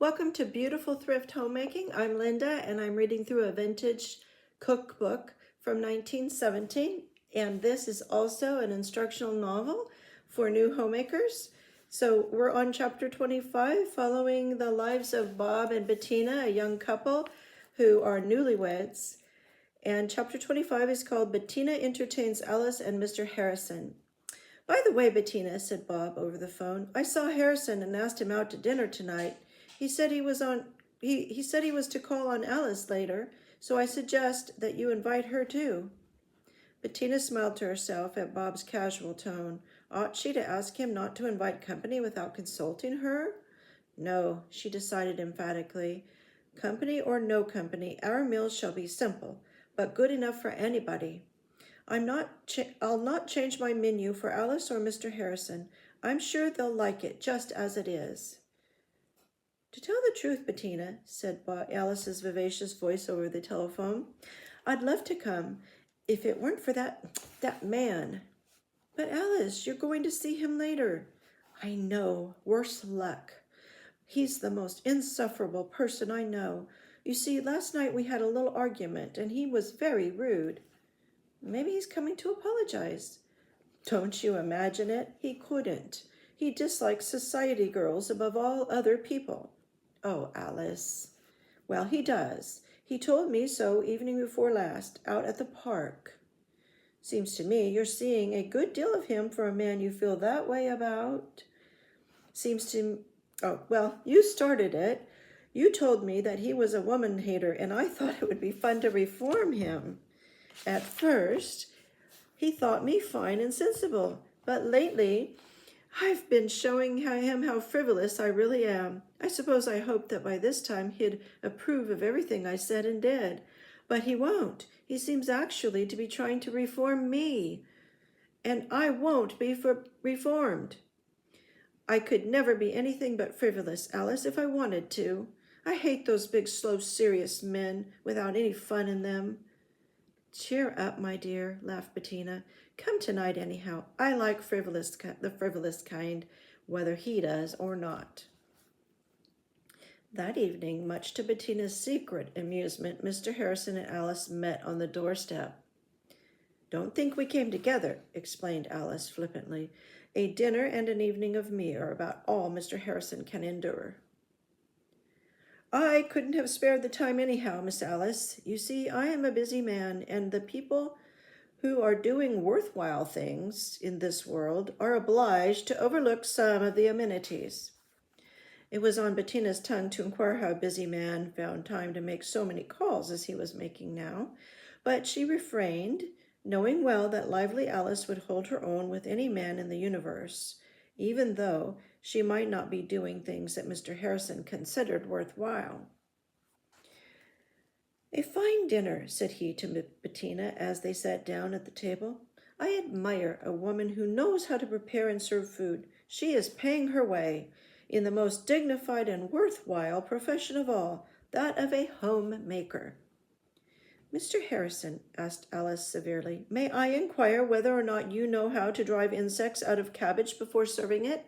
Welcome to Beautiful Thrift Homemaking. I'm Linda and I'm reading through a vintage cookbook from 1970. And this is also an instructional novel for new homemakers. So we're on chapter 25, following the lives of Bob and Bettina, a young couple who are newlyweds. And chapter 25 is called Bettina Entertains Alice and Mr. Harrison. By the way, Bettina, said Bob over the phone, I saw Harrison and asked him out to dinner tonight. He said he was to call on Alice later, so I suggest that you invite her too. Bettina smiled to herself at Bob's casual tone. Ought she to ask him not to invite company without consulting her? No, she decided emphatically. Company or no company, our meals shall be simple, but good enough for anybody. I'll not change my menu for Alice or Mr. Harrison. I'm sure they'll like it just as it is. To tell the truth, Bettina, said Alice's vivacious voice over the telephone, I'd love to come if it weren't for that man. But Alice, you're going to see him later. I know, worse luck. He's the most insufferable person I know. You see, last night we had a little argument and he was very rude. Maybe he's coming to apologize. Don't you imagine it? He couldn't. He dislikes society girls above all other people. Oh, Alice. Well, he does. He told me so evening before last, out at the park. Seems to me you're seeing a good deal of him for a man you feel that way about. Oh, well, you started it. You told me that he was a woman hater, and I thought it would be fun to reform him. At first, he thought me fine and sensible, but lately I've been showing him how frivolous I really am. I suppose I hoped that by this time he'd approve of everything I said and did, but he won't. He seems actually to be trying to reform me, and I won't be reformed. I could never be anything but frivolous, Alice, if I wanted to. I hate those big, slow, serious men without any fun in them. Cheer up, my dear, laughed Bettina. Come tonight anyhow. I like the frivolous kind, whether he does or not. That evening, much to Bettina's secret amusement, Mr. Harrison and Alice met on the doorstep. Don't think we came together, explained Alice flippantly. A dinner and an evening of me are about all Mr. Harrison can endure. I couldn't have spared the time anyhow, Miss Alice. You see, I am a busy man, and the people who are doing worthwhile things in this world are obliged to overlook some of the amenities. It was on Bettina's tongue to inquire how a busy man found time to make so many calls as he was making now, but she refrained, knowing well that lively Alice would hold her own with any man in the universe, even though she might not be doing things that Mr. Harrison considered worthwhile. A fine dinner, said he to Bettina as they sat down at the table. I admire a woman who knows how to prepare and serve food. She is paying her way in the most dignified and worthwhile profession of all, that of a homemaker. Mr. Harrison, asked Alice severely, may I inquire whether or not you know how to drive insects out of cabbage before serving it?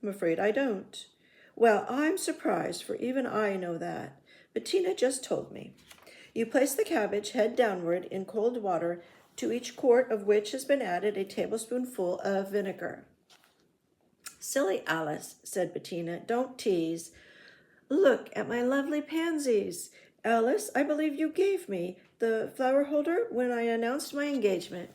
I'm afraid I don't. Well, I'm surprised, for even I know that. Bettina just told me. You place the cabbage head downward in cold water, to each quart of which has been added a tablespoonful of vinegar. Silly Alice, said Bettina, don't tease. Look at my lovely pansies. Alice, I believe you gave me the flower holder when I announced my engagement.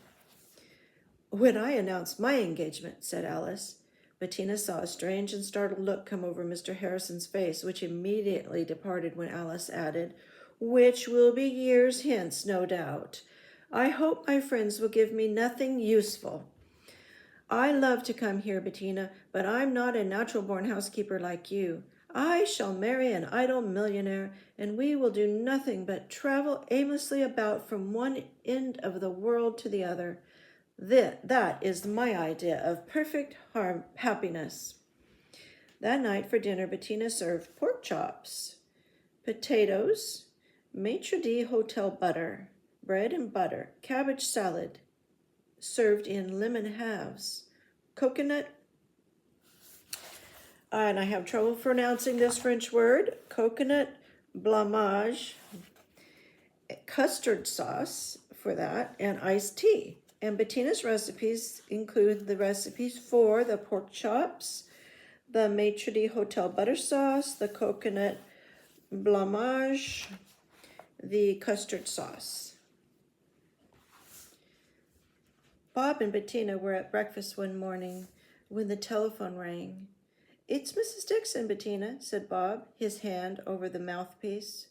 When I announced my engagement, said Alice. Bettina saw a strange and startled look come over Mr. Harrison's face, which immediately departed when Alice added, which will be years hence, no doubt. I hope my friends will give me nothing useful. I love to come here, Bettina, but I'm not a natural-born housekeeper like you. I shall marry an idle millionaire, and we will do nothing but travel aimlessly about from one end of the world to the other. That is my idea of perfect happiness. That night for dinner, Bettina served pork chops, potatoes, maitre d' hotel butter, bread and butter, cabbage salad, served in lemon halves, coconut And I have trouble pronouncing this French word, coconut blanc, custard sauce for that, and iced tea. And Bettina's recipes include the recipes for the pork chops, the maitre d' hotel butter sauce, the coconut blanc, the custard sauce. Bob and Bettina were at breakfast one morning when the telephone rang. "It's Mrs. Dixon, Bettina," said Bob, his hand over the mouthpiece.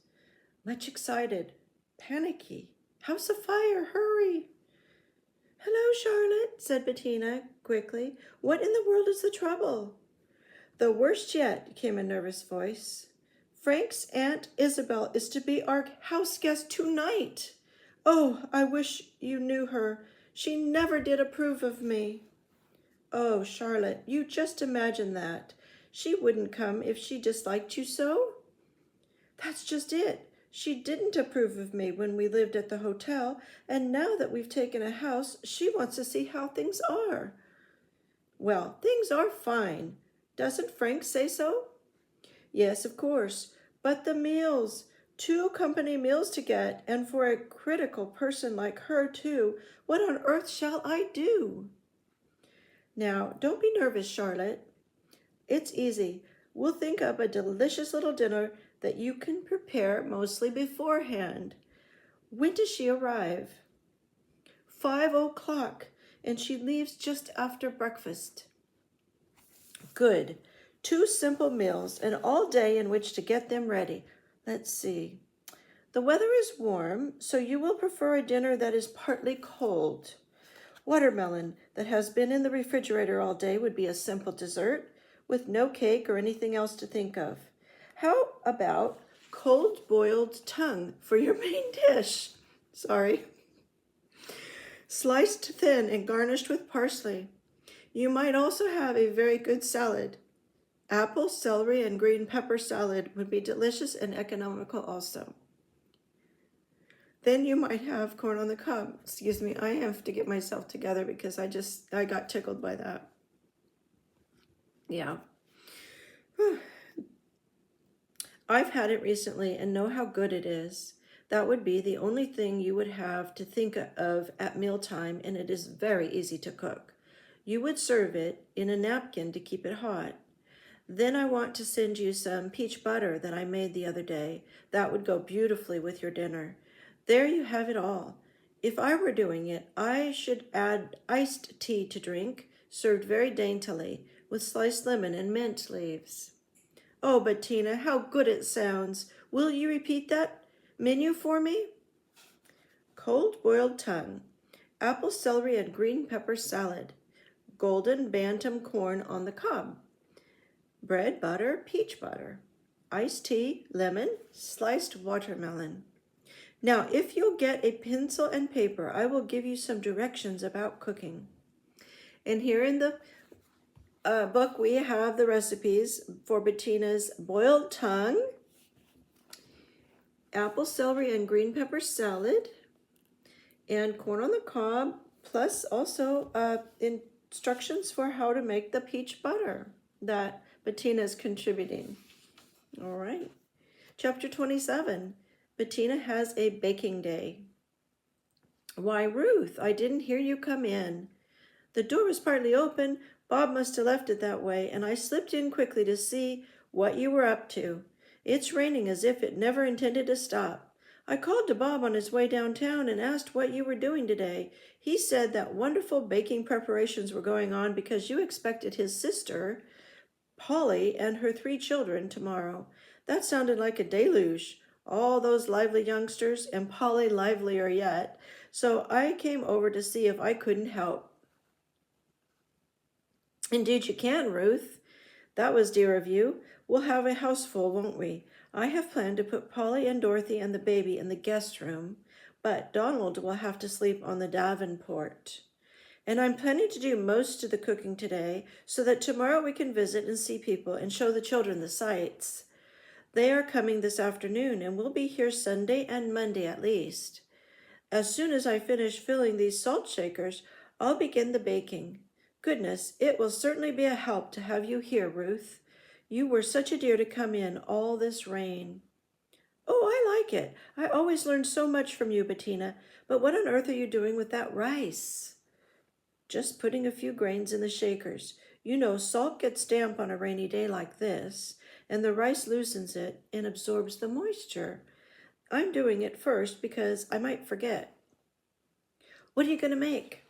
Much excited, panicky. "House afire, hurry!" "Hello, Charlotte," said Bettina quickly. "What in the world is the trouble?" "The worst yet," came a nervous voice. "Frank's Aunt Isabel is to be our house guest tonight. Oh, I wish you knew her. She never did approve of me." "Oh, Charlotte, you just imagine that. She wouldn't come if she disliked you so." "That's just it. She didn't approve of me when we lived at the hotel, and now that we've taken a house, she wants to see how things are." "Well, things are fine. Doesn't Frank say so?" "Yes, of course. But the meals, 2 company meals to get, and for a critical person like her, too. What on earth shall I do?" "Now, don't be nervous, Charlotte. It's easy. We'll think up a delicious little dinner that you can prepare mostly beforehand." "When does she arrive?" 5 o'clock, and she leaves just after breakfast." "Good. 2 simple meals and all day in which to get them ready. Let's see. The weather is warm, so you will prefer a dinner that is partly cold. Watermelon that has been in the refrigerator all day would be a simple dessert, with no cake or anything else to think of. How about cold boiled tongue for your main dish? Sorry. Sliced thin and garnished with parsley. You might also have a very good salad. Apple, celery, and green pepper salad would be delicious and economical also. Then you might have corn on the cob." Excuse me, I have to get myself together because I got tickled by that. Yeah. "I've had it recently and know how good it is. That would be the only thing you would have to think of at mealtime, and it is very easy to cook. You would serve it in a napkin to keep it hot. Then I want to send you some peach butter that I made the other day. That would go beautifully with your dinner. There you have it all. If I were doing it, I should add iced tea to drink, served very daintily, with sliced lemon and mint leaves." "Oh, Bettina, how good it sounds. Will you repeat that menu for me?" Cold boiled tongue, apple, celery, and green pepper salad, golden bantam corn on the cob, bread, butter, peach butter, iced tea, lemon, sliced watermelon. Now, if you'll get a pencil and paper, I will give you some directions about cooking. And here in the book, we have the recipes for Bettina's boiled tongue, apple, celery, and green pepper salad, and corn on the cob, plus also instructions for how to make the peach butter that Bettina is contributing. All right. Chapter 27, Bettina has a baking day. "Why, Ruth, I didn't hear you come in. The door was partly open. Bob must have left it that way, and I slipped in quickly to see what you were up to. It's raining as if it never intended to stop. I called to Bob on his way downtown and asked what you were doing today. He said that wonderful baking preparations were going on because you expected his sister, Polly, and her 3 children tomorrow. That sounded like a deluge. All those lively youngsters, and Polly livelier yet. So I came over to see if I couldn't help." "Indeed you can, Ruth. That was dear of you. We'll have a house full, won't we? I have planned to put Polly and Dorothy and the baby in the guest room, but Donald will have to sleep on the Davenport. And I'm planning to do most of the cooking today so that tomorrow we can visit and see people and show the children the sights. They are coming this afternoon and will be here Sunday and Monday at least. As soon as I finish filling these salt shakers, I'll begin the baking. Goodness, it will certainly be a help to have you here, Ruth. You were such a dear to come in all this rain. Oh, I like it. I always learn so much from you, Bettina. But what on earth are you doing with that rice? Just putting a few grains in the shakers. You know, salt gets damp on a rainy day like this, and the rice loosens it and absorbs the moisture. I'm doing it first because I might forget. What are you going to make?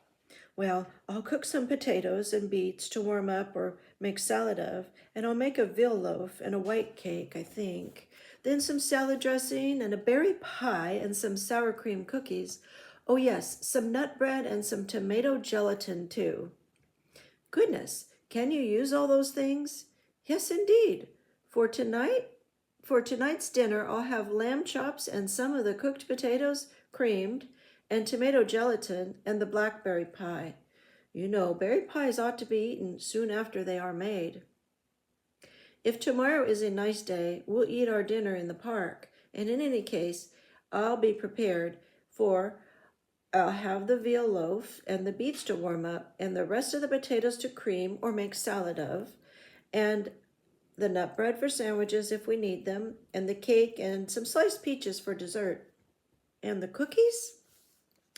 Well, I'll cook some potatoes and beets to warm up or make salad of, and I'll make a veal loaf and a white cake, I think. Then some salad dressing and a berry pie and some sour cream cookies. Oh, yes, some nut bread and some tomato gelatin, too. Goodness, can you use all those things? Yes, indeed. For tonight, for tonight's dinner, I'll have lamb chops and some of the cooked potatoes creamed, and tomato gelatin and the blackberry pie. You know, berry pies ought to be eaten soon after they are made. If tomorrow is a nice day, we'll eat our dinner in the park, and in any case, I'll be prepared, for I'll have the veal loaf and the beets to warm up, and the rest of the potatoes to cream or make salad of, and the nut bread for sandwiches if we need them, and the cake and some sliced peaches for dessert. And the cookies?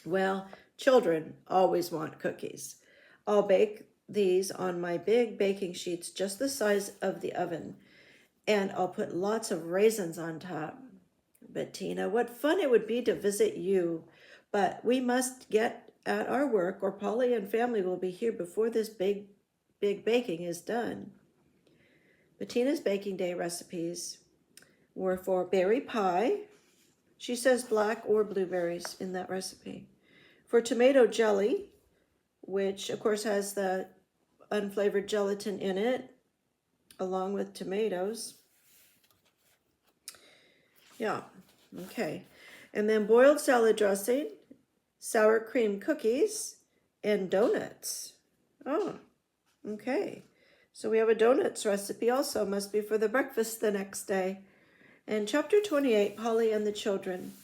Well, children always want cookies. I'll bake these on my big baking sheets just the size of the oven, and I'll put lots of raisins on top. Bettina, what fun it would be to visit you. But we must get at our work, or Polly and family will be here before this big baking is done. Bettina's baking day recipes were for berry pie. She says black or blueberries in that recipe. For tomato jelly, which of course has the unflavored gelatin in it, along with tomatoes. Yeah, okay. And then boiled salad dressing, sour cream cookies, and donuts. Oh, okay. So we have a donuts recipe also, must be for the breakfast the next day. And chapter 28, Polly and the Children.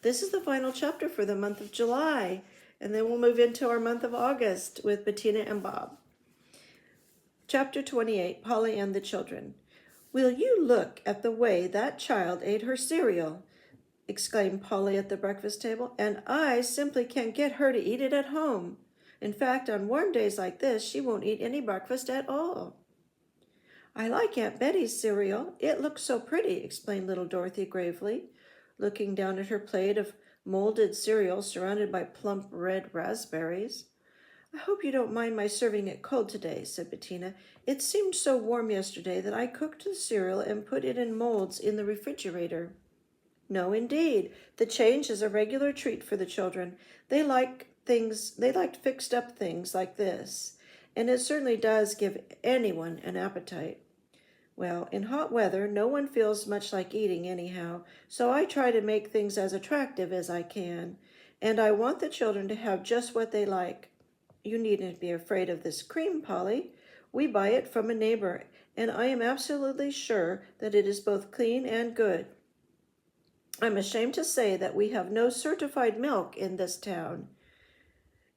This is the final chapter for the month of July, and then we'll move into our month of August with Bettina and Bob. Chapter 28, Polly and the Children. Will you look at the way that child ate her cereal? Exclaimed Polly at the breakfast table, and I simply can't get her to eat it at home. In fact, on warm days like this, she won't eat any breakfast at all. I like Aunt Betty's cereal. It looks so pretty, explained little Dorothy gravely, looking down at her plate of molded cereal surrounded by plump red raspberries. I hope you don't mind my serving it cold today, said Bettina. It seemed so warm yesterday that I cooked the cereal and put it in molds in the refrigerator. No, indeed. The change is a regular treat for the children. They like fixed up things like this, and it certainly does give anyone an appetite. Well, in hot weather, no one feels much like eating anyhow, so I try to make things as attractive as I can, and I want the children to have just what they like. You needn't be afraid of this cream, Polly. We buy it from a neighbor, and I am absolutely sure that it is both clean and good. I'm ashamed to say that we have no certified milk in this town.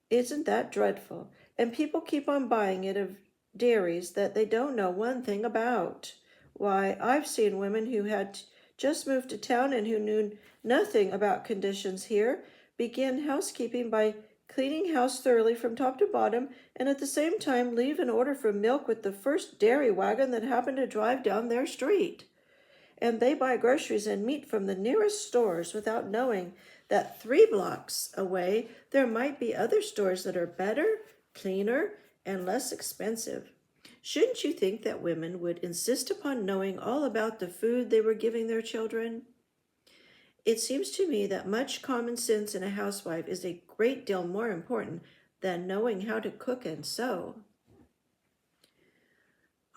Isn't that dreadful? And people keep on buying it of dairies that they don't know one thing about. Why, I've seen women who had just moved to town and who knew nothing about conditions here begin housekeeping by cleaning house thoroughly from top to bottom, and at the same time leave an order for milk with the first dairy wagon that happened to drive down their street. And they buy groceries and meat from the nearest stores without knowing that 3 blocks away there might be other stores that are better, cleaner, and less expensive. Shouldn't you think that women would insist upon knowing all about the food they were giving their children? It seems to me that much common sense in a housewife is a great deal more important than knowing how to cook and sew.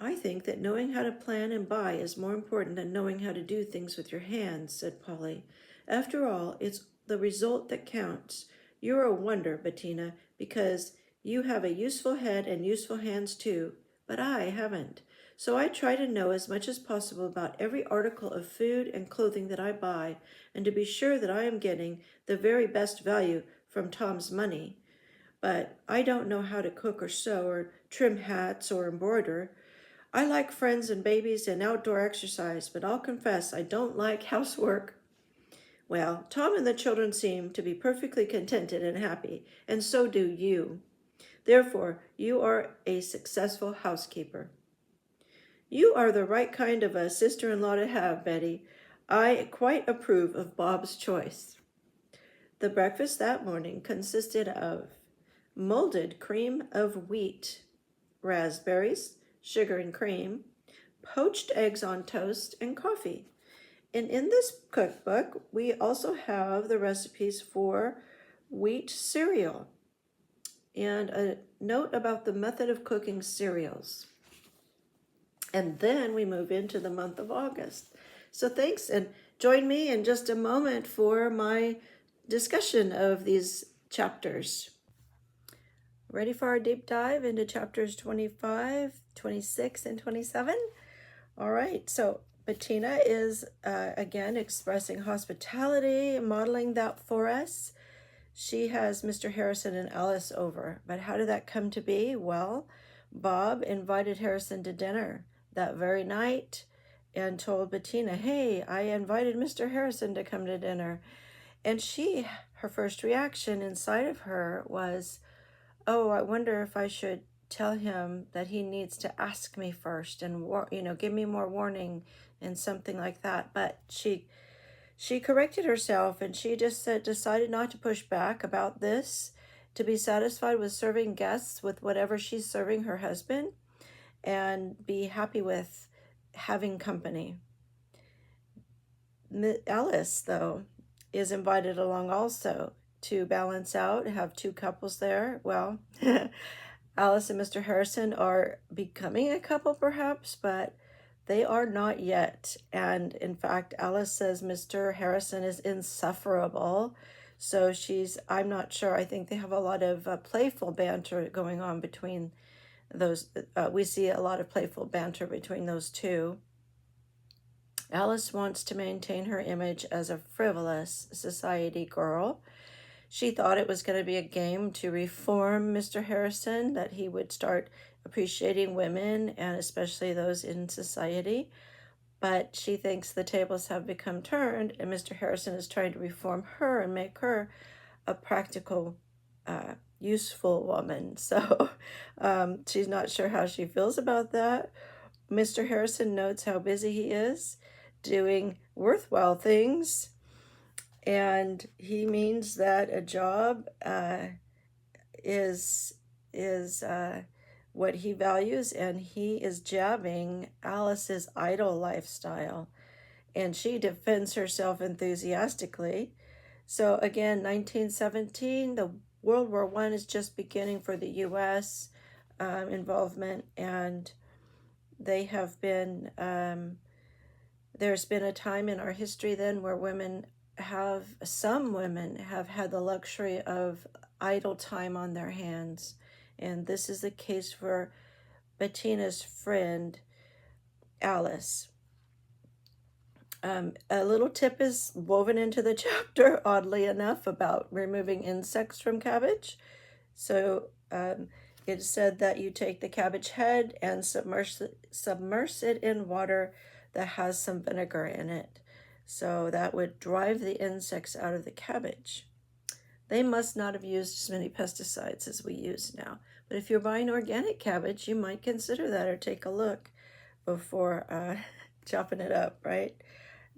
I think that knowing how to plan and buy is more important than knowing how to do things with your hands, said Polly. After all, it's the result that counts. You're a wonder, Bettina, because you have a useful head and useful hands too, but I haven't. So I try to know as much as possible about every article of food and clothing that I buy, and to be sure that I am getting the very best value from Tom's money. But I don't know how to cook or sew or trim hats or embroider. I like friends and babies and outdoor exercise, but I'll confess I don't like housework. Well, Tom and the children seem to be perfectly contented and happy, and so do you. Therefore, you are a successful housekeeper. You are the right kind of a sister-in-law to have, Betty. I quite approve of Bob's choice. The breakfast that morning consisted of molded cream of wheat, raspberries, sugar and cream, poached eggs on toast, and coffee. And in this cookbook, we also have the recipes for wheat cereal and a note about the method of cooking cereals. And then we move into the month of August. So thanks, and join me in just a moment for my discussion of these chapters. Ready for our deep dive into chapters 25, 26, and 27? All right, so Bettina is again expressing hospitality, modeling that for us. She has Mr. Harrison and Alice over, but how did that come to be? Well, Bob invited Harrison to dinner that very night and told Bettina, hey, I invited Mr. Harrison to come to dinner. And her first reaction inside of her was, oh, I wonder if I should tell him that he needs to ask me first and give me more warning and something like that. But she corrected herself, and she just decided not to push back about this, to be satisfied with serving guests with whatever she's serving her husband and be happy with having company. Alice, though, is invited along also to balance out, have two couples there. Well, Alice and Mr. Harrison are becoming a couple perhaps, but they are not yet. And in fact, Alice says Mr. Harrison is insufferable. So I'm not sure. I think they have a lot of playful banter going on between those. We see a lot of playful banter between those two. Alice wants to maintain her image as a frivolous society girl. She thought it was going to be a game to reform Mr. Harrison, that he would start appreciating women and especially those in society. But she thinks the tables have become turned and Mr. Harrison is trying to reform her and make her a practical, useful woman. So she's not sure how she feels about that. Mr. Harrison notes how busy he is doing worthwhile things, and he means that a job is what he values, and he is jabbing Alice's idle lifestyle, and she defends herself enthusiastically. So again, 1917, the World War I is just beginning for the U.S. Involvement, and they have been there's been a time in our history then where some women have had the luxury of idle time on their hands. And this is the case for Bettina's friend, Alice. A little tip is woven into the chapter, oddly enough, about removing insects from cabbage. So it said that you take the cabbage head and submerge it in water that has some vinegar in it. So that would drive the insects out of the cabbage. They must not have used as many pesticides as we use now. But if you're buying organic cabbage, you might consider that or take a look before chopping it up, right?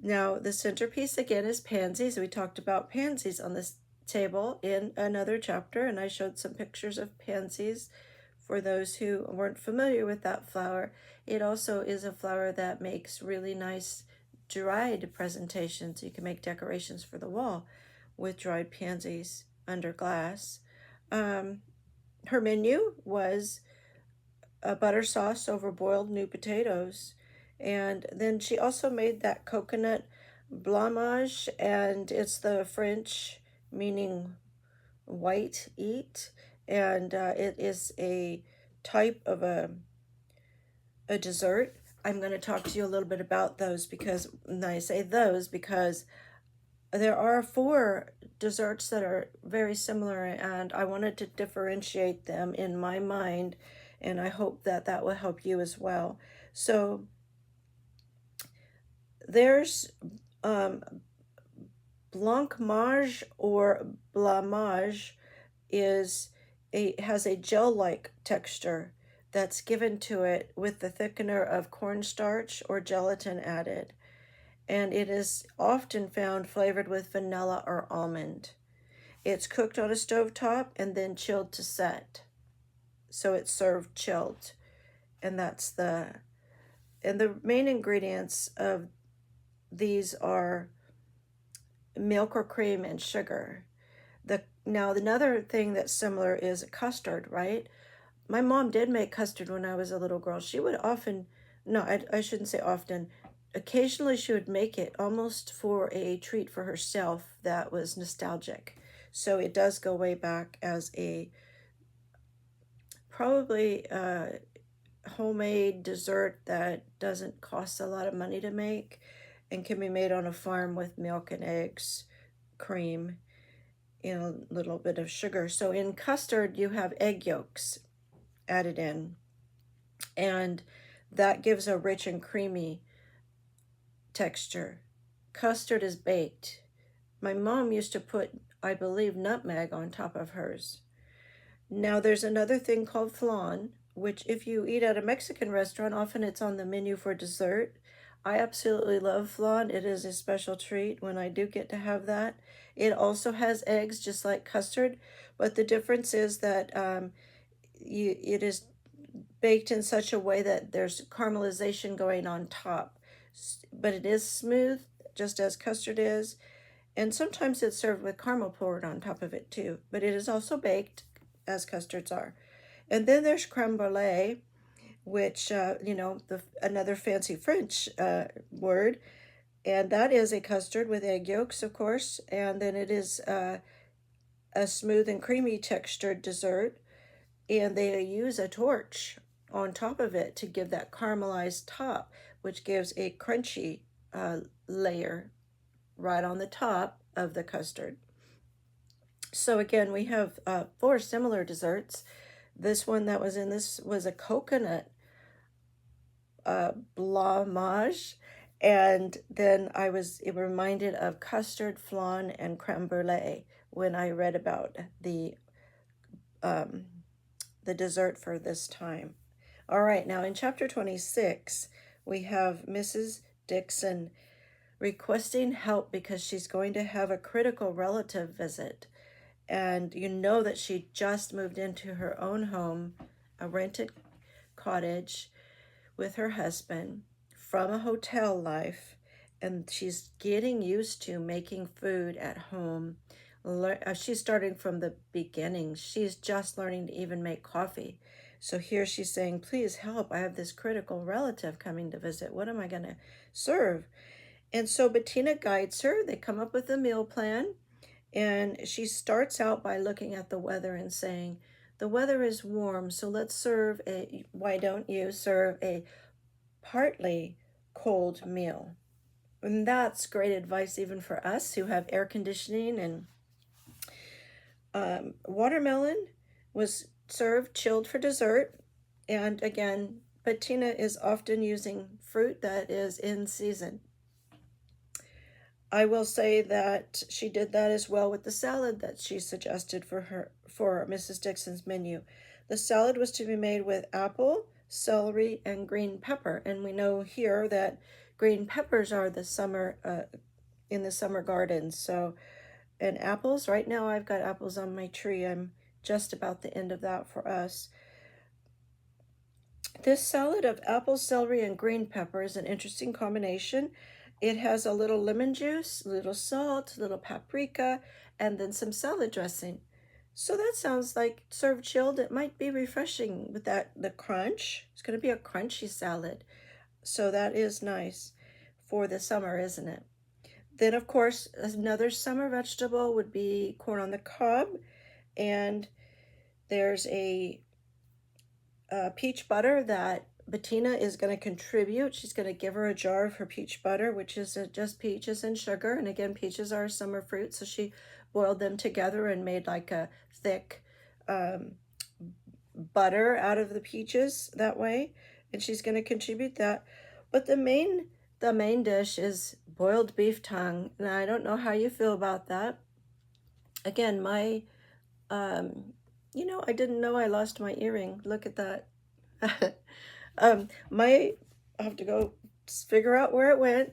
Now, the centerpiece again is pansies. We talked about pansies on this table in another chapter, and I showed some pictures of pansies for those who weren't familiar with that flower. It also is a flower that makes really nice dried presentations. You can make decorations for the wall with dried pansies under glass. Her menu was a butter sauce over boiled new potatoes. And then she also made that coconut blanc, and it's the French meaning white eat. And it is a type of a dessert. I'm going to talk to you a little bit about those because there are 4 desserts that are very similar, and I wanted to differentiate them in my mind, and I hope that will help you as well. So there's blancmange or blamage has a gel-like texture that's given to it with the thickener of cornstarch or gelatin added, and it is often found flavored with vanilla or almond. It's cooked on a stovetop and then chilled to set, so it's served chilled, and the main ingredients of these are milk or cream and sugar. Now another thing that's similar is custard, right? My mom did make custard when I was a little girl. She would often, no, I shouldn't say often, occasionally she would make it almost for a treat for herself that was nostalgic. So it does go way back as a probably homemade dessert that doesn't cost a lot of money to make and can be made on a farm with milk and eggs, cream, and a little bit of sugar. So in custard, you have egg yolks added in, and that gives a rich and creamy texture. Custard is baked. My mom used to put, I believe, nutmeg on top of hers. Now there's another thing called flan, which if you eat at a Mexican restaurant, often it's on the menu for dessert. I absolutely love flan. It is a special treat when I do get to have that. It also has eggs, just like custard, but the difference is that it is baked in such a way that there's caramelization going on top. But it is smooth, just as custard is, and sometimes it's served with caramel poured on top of it too. But it is also baked, as custards are. And then there's creme brulee, which, another fancy French word, and that is a custard with egg yolks, of course, and then it is a smooth and creamy textured dessert, and they use a torch on top of it to give that caramelized top, which gives a crunchy layer right on the top of the custard. So again, we have 4 similar desserts. This one that was in this was a coconut blamage, and then I was reminded of custard, flan, and creme brulee when I read about the dessert for this time. All right, now in chapter 26, we have Mrs. Dixon requesting help because she's going to have a critical relative visit. And you know that she just moved into her own home, a rented cottage with her husband from a hotel life, and she's getting used to making food at home. She's starting from the beginning. She's just learning to even make coffee. So here she's saying, please help. I have this critical relative coming to visit. What am I going to serve? And so Bettina guides her. They come up with a meal plan. And she starts out by looking at the weather and saying, the weather is warm, so why don't you serve a partly cold meal? And that's great advice even for us who have air conditioning. And watermelon was served chilled for dessert. And again, Bettina is often using fruit that is in season. I will say that she did that as well with the salad that she suggested for Mrs. Dixon's menu. The salad was to be made with apple, celery, and green pepper, and we know here that green peppers are in the summer gardens. So, and apples. Right now, I've got apples on my tree. I'm just about the end of that for us. This salad of apple, celery, and green pepper is an interesting combination. It has a little lemon juice, a little salt, a little paprika, and then some salad dressing. So that sounds like served chilled. It might be refreshing with the crunch. It's going to be a crunchy salad. So that is nice for the summer, isn't it? Then, of course, another summer vegetable would be corn on the cob. And there's a peach butter that Bettina is going to contribute. She's going to give her a jar of her peach butter, which is just peaches and sugar. And again, peaches are a summer fruit, so she boiled them together and made like a thick butter out of the peaches that way. and she's going to contribute that. But the main dish is boiled beef tongue. Now, I don't know how you feel about that. Again, um, I didn't know I lost my earring. Look at that. I have to go figure out where it went.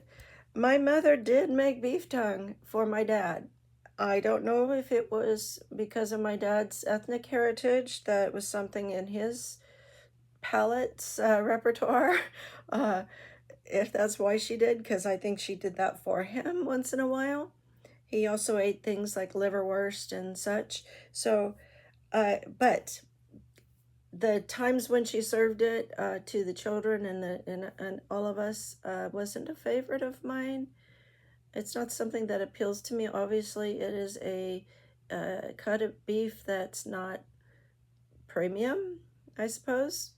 My mother did make beef tongue for my dad. I don't know if it was because of my dad's ethnic heritage, that was something in his palate's repertoire. Uh, if that's why she did, because I think she did that for him once in a while. He also ate things like liverwurst and such. So, but the times when she served it to the children and all of us wasn't a favorite of mine. It's not something that appeals to me. Obviously, it is a cut of beef that's not premium, I suppose.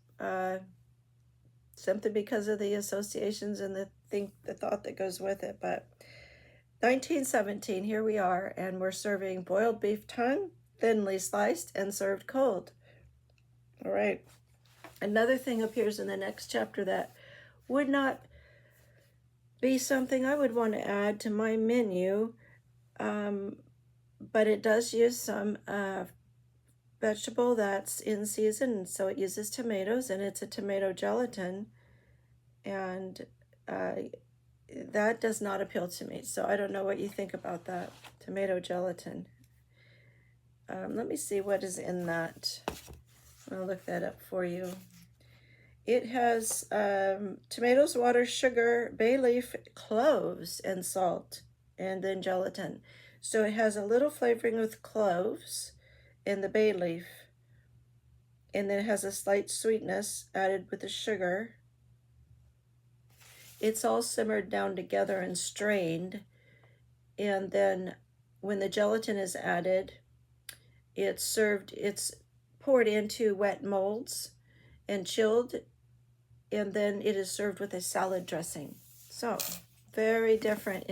Simply because of the associations and the thought that goes with it. But 1917, here we are, and we're serving boiled beef tongue, thinly sliced and served cold. All right. Another thing appears in the next chapter that would not be something I would want to add to my menu, but it does use some vegetable that's in season, so it uses tomatoes, and it's a tomato gelatin, and that does not appeal to me. So I don't know what you think about that tomato gelatin. Let me see what is in that. I'll look that up for you. It has tomatoes, water, sugar, bay leaf, cloves, and salt, and then gelatin. So it has a little flavoring with cloves and the bay leaf, and then it has a slight sweetness added with the sugar. It's all simmered down together and strained, and then when the gelatin is added, it's poured into wet molds and chilled, and then it is served with a salad dressing. So very different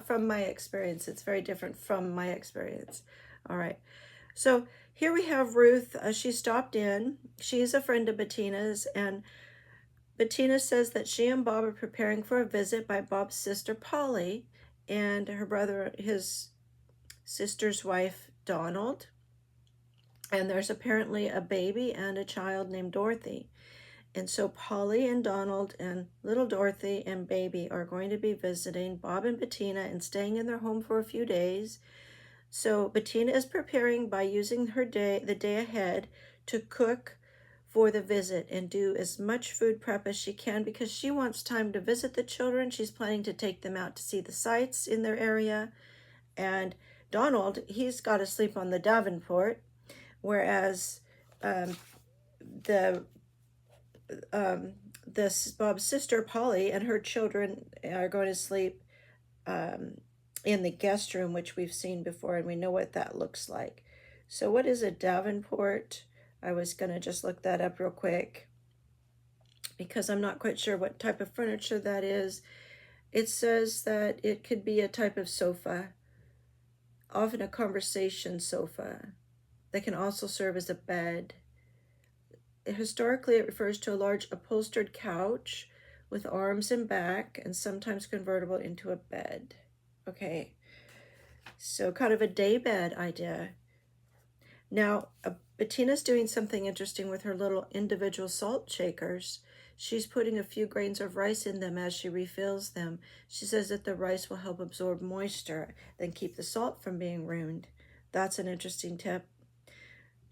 from my experience. It's very different from my experience. All right. So here we have Ruth. She stopped in. She's a friend of Bettina's, and Bettina says that she and Bob are preparing for a visit by Bob's sister Polly and his sister's wife Donald. And there's apparently a baby and a child named Dorothy. And so Polly and Donald and little Dorothy and baby are going to be visiting Bob and Bettina and staying in their home for a few days. So Bettina is preparing by using the day ahead to cook for the visit and do as much food prep as she can because she wants time to visit the children. She's planning to take them out to see the sights in their area. And Donald, he's got to sleep on the Davenport, whereas Bob's sister Polly and her children are going to sleep in the guest room, which we've seen before, and we know what that looks like. So what is a Davenport? I was going to just look that up real quick because I'm not quite sure what type of furniture that is. It says that it could be a type of sofa, often a conversation sofa. They can also serve as a bed. Historically, it refers to a large upholstered couch with arms and back, and sometimes convertible into a bed. Okay, so kind of a day bed idea. Now, Bettina's doing something interesting with her little individual salt shakers. She's putting a few grains of rice in them as she refills them. She says that the rice will help absorb moisture, then keep the salt from being ruined. That's an interesting tip.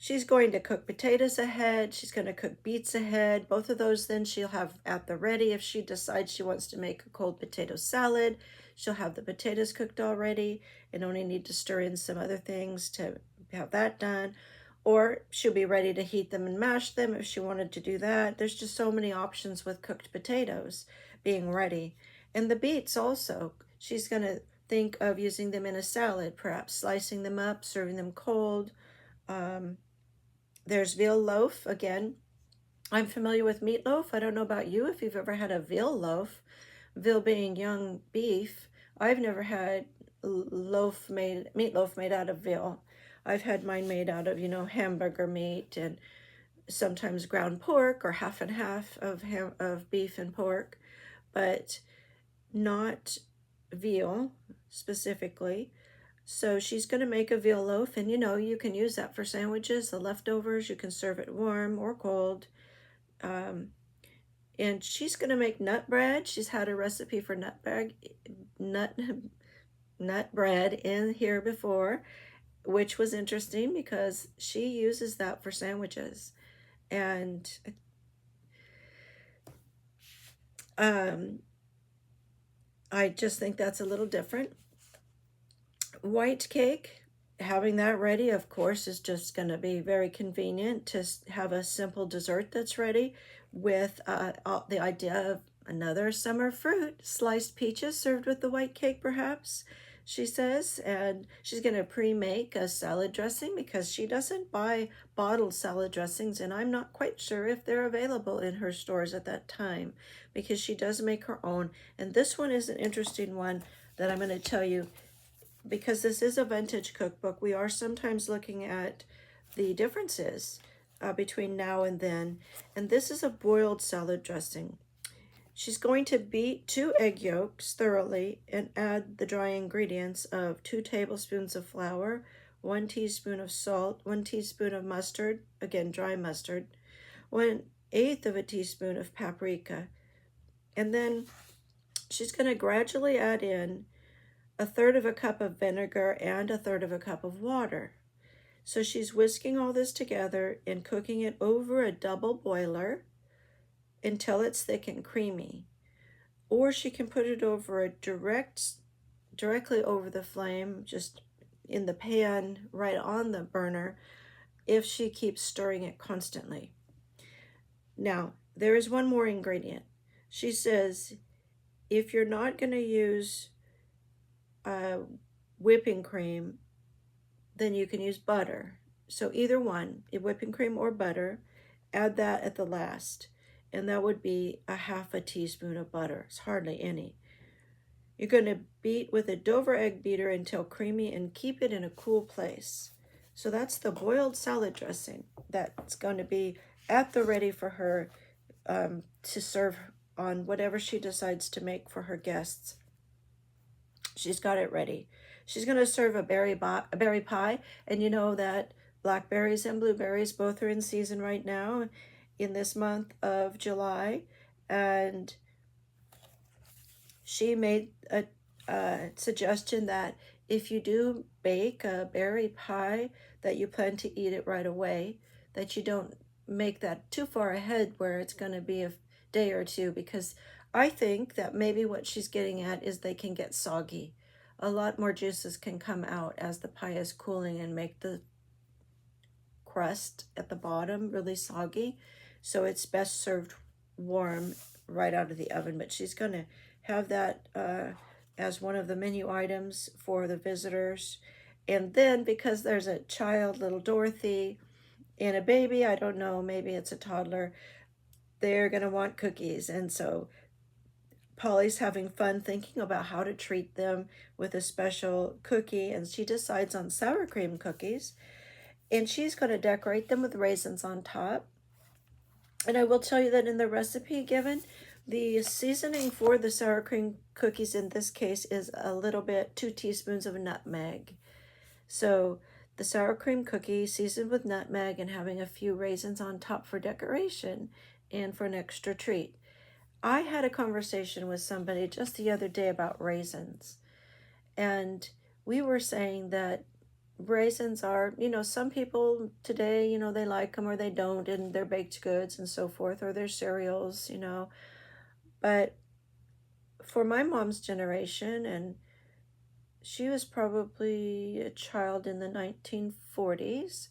She's going to cook potatoes ahead. She's going to cook beets ahead. Both of those then she'll have at the ready. If she decides she wants to make a cold potato salad, she'll have the potatoes cooked already and only need to stir in some other things to have that done. Or she'll be ready to heat them and mash them if she wanted to do that. There's just so many options with cooked potatoes being ready. And the beets also, she's going to think of using them in a salad, perhaps slicing them up, serving them cold. There's veal loaf. Again, I'm familiar with meatloaf. I don't know about you if you've ever had a veal loaf. Veal being young beef. I've never had meatloaf made out of veal. I've had mine made out of, hamburger meat and sometimes ground pork or half and half of beef and pork, but not veal specifically. So she's going to make a veal loaf, and you can use that for sandwiches, the leftovers. You can serve it warm or cold. And she's going to make nut bread. She's had a recipe for nut nut bread in here before, which was interesting because she uses that for sandwiches. And I just think that's a little different. White cake, having that ready, of course, is just going to be very convenient to have a simple dessert that's ready with the idea of another summer fruit, sliced peaches served with the white cake, perhaps, she says. And she's going to pre-make a salad dressing because she doesn't buy bottled salad dressings, and I'm not quite sure if they're available in her stores at that time because she does make her own. And this one is an interesting one that I'm going to tell you. Because this is a vintage cookbook, we are sometimes looking at the differences between now and then. And this is a boiled salad dressing. She's going to beat 2 egg yolks thoroughly and add the dry ingredients of 2 tablespoons of flour, 1 teaspoon of salt, 1 teaspoon of mustard, again dry mustard, 1/8 of a teaspoon of paprika. And then she's going to gradually add in 1/3 of a cup of vinegar and 1/3 of a cup of water. So she's whisking all this together and cooking it over a double boiler until it's thick and creamy. Or she can put it over directly over the flame, just in the pan right on the burner, if she keeps stirring it constantly. Now, there is one more ingredient. She says, if you're not going to use whipping cream, then you can use butter. So either one, whipping cream or butter, add that at the last. And that would be 1/2 teaspoon of butter. It's hardly any. You're going to beat with a Dover egg beater until creamy and keep it in a cool place. So that's the boiled salad dressing that's going to be at the ready for her to serve on whatever she decides to make for her guests. She's got it ready. She's going to serve a berry pie, and you know that blackberries and blueberries both are in season right now in this month of July. And she made a suggestion that if you do bake a berry pie, that you plan to eat it right away, that you don't make that too far ahead where it's going to be a day or two, because I think that maybe what she's getting at is they can get soggy. A lot more juices can come out as the pie is cooling and make the crust at the bottom really soggy. So it's best served warm right out of the oven. But she's going to have that as one of the menu items for the visitors. And then because there's a child, little Dorothy, and a baby, I don't know, maybe it's a toddler, they're going to want cookies. And so Polly's having fun thinking about how to treat them with a special cookie, and she decides on sour cream cookies, and she's going to decorate them with raisins on top. And I will tell you that in the recipe given, the seasoning for the sour cream cookies in this case is a little bit, 2 teaspoons of nutmeg. So the sour cream cookie seasoned with nutmeg and having a few raisins on top for decoration and for an extra treat. I had a conversation with somebody just the other day about raisins, and we were saying that raisins are, some people today, they like them or they don't, and they're baked goods and so forth, or they're cereals, but for my mom's generation, and she was probably a child in the 1940s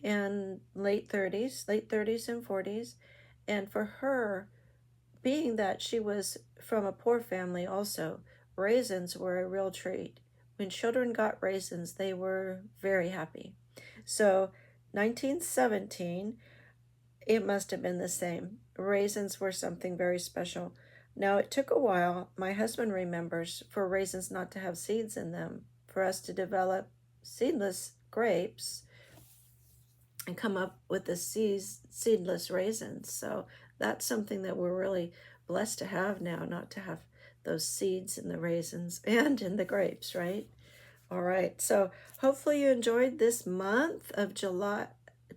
and late 30s and 40s, and for her, being that she was from a poor family also, raisins were a real treat. When children got raisins, they were very happy. So 1917, it must have been the same. Raisins were something very special. Now, it took a while, my husband remembers, for raisins not to have seeds in them, for us to develop seedless grapes. and come up with the seedless raisins. So that's something that we're really blessed to have now, not to have those seeds in the raisins and in the grapes, right? All right, so hopefully you enjoyed this month of July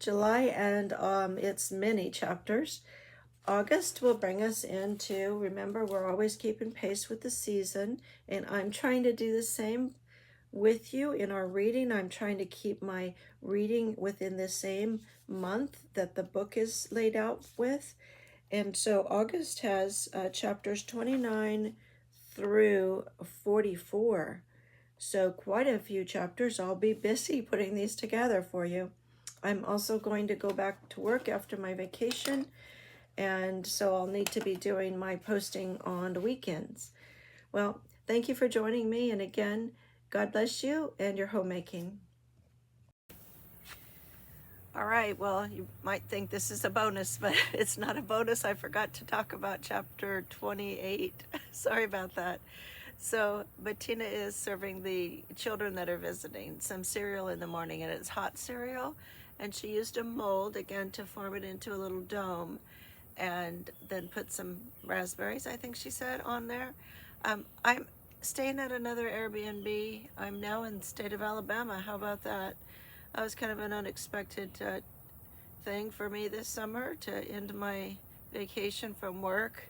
and its many chapters. August will bring us into, remember, we're always keeping pace with the season, and I'm trying to do the same with you in our reading. I'm trying to keep my reading within the same month that the book is laid out with. And so August has chapters 29 through 44. So quite a few chapters. I'll be busy putting these together for you. I'm also going to go back to work after my vacation, and so I'll need to be doing my posting on the weekends. Well, thank you for joining me, and again, God bless you and your homemaking. All right, well, you might think this is a bonus, but it's not a bonus. I forgot to talk about chapter 28. Sorry about that. So Bettina is serving the children that are visiting some cereal in the morning, and it's hot cereal. And she used a mold, again, to form it into a little dome, and then put some raspberries, I think she said, on there. I'm staying at another Airbnb. I'm now in the state of Alabama. How about that? That was kind of an unexpected thing for me this summer, to end my vacation from work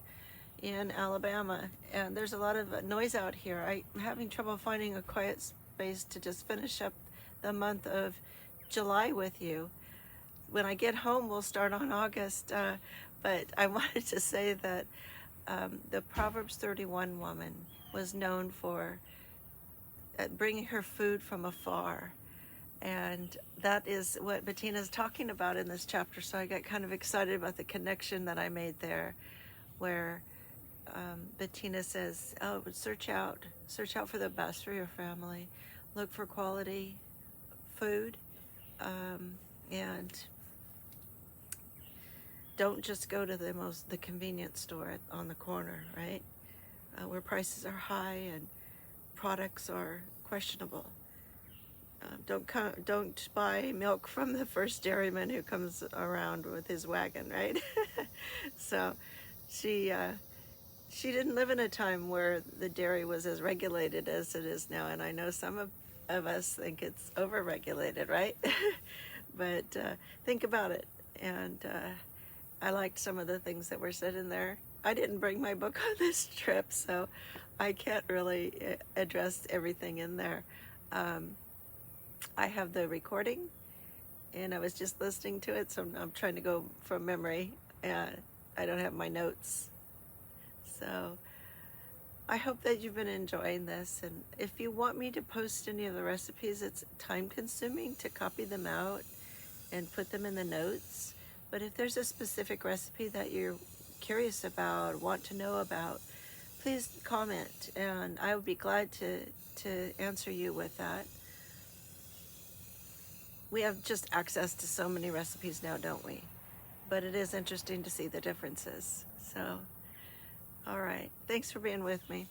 in Alabama. And there's a lot of noise out here. I'm having trouble finding a quiet space to just finish up the month of July with you. When I get home, we'll start on August. But I wanted to say that the Proverbs 31 woman was known for bringing her food from afar. And that is what Bettina's talking about in this chapter. So I got kind of excited about the connection that I made there, where Bettina says, oh, search out for the best for your family. Look for quality food, and don't just go to the convenient store on the corner, right? Where prices are high and products are questionable. Don't buy milk from the first dairyman who comes around with his wagon, right? So she didn't live in a time where the dairy was as regulated as it is now, and I know some of us think it's over-regulated, right? But think about it, and I liked some of the things that were said in there. I didn't bring my book on this trip, so I can't really address everything in there. I have the recording, and I was just listening to it, so I'm trying to go from memory. I don't have my notes. So I hope that you've been enjoying this, and if you want me to post any of the recipes, it's time-consuming to copy them out and put them in the notes. But if there's a specific recipe that you're curious about, want to know about, please comment, and I would be glad to answer you with that. We have just access to so many recipes now, don't we? But it is interesting to see the differences. So, all right. Thanks for being with me.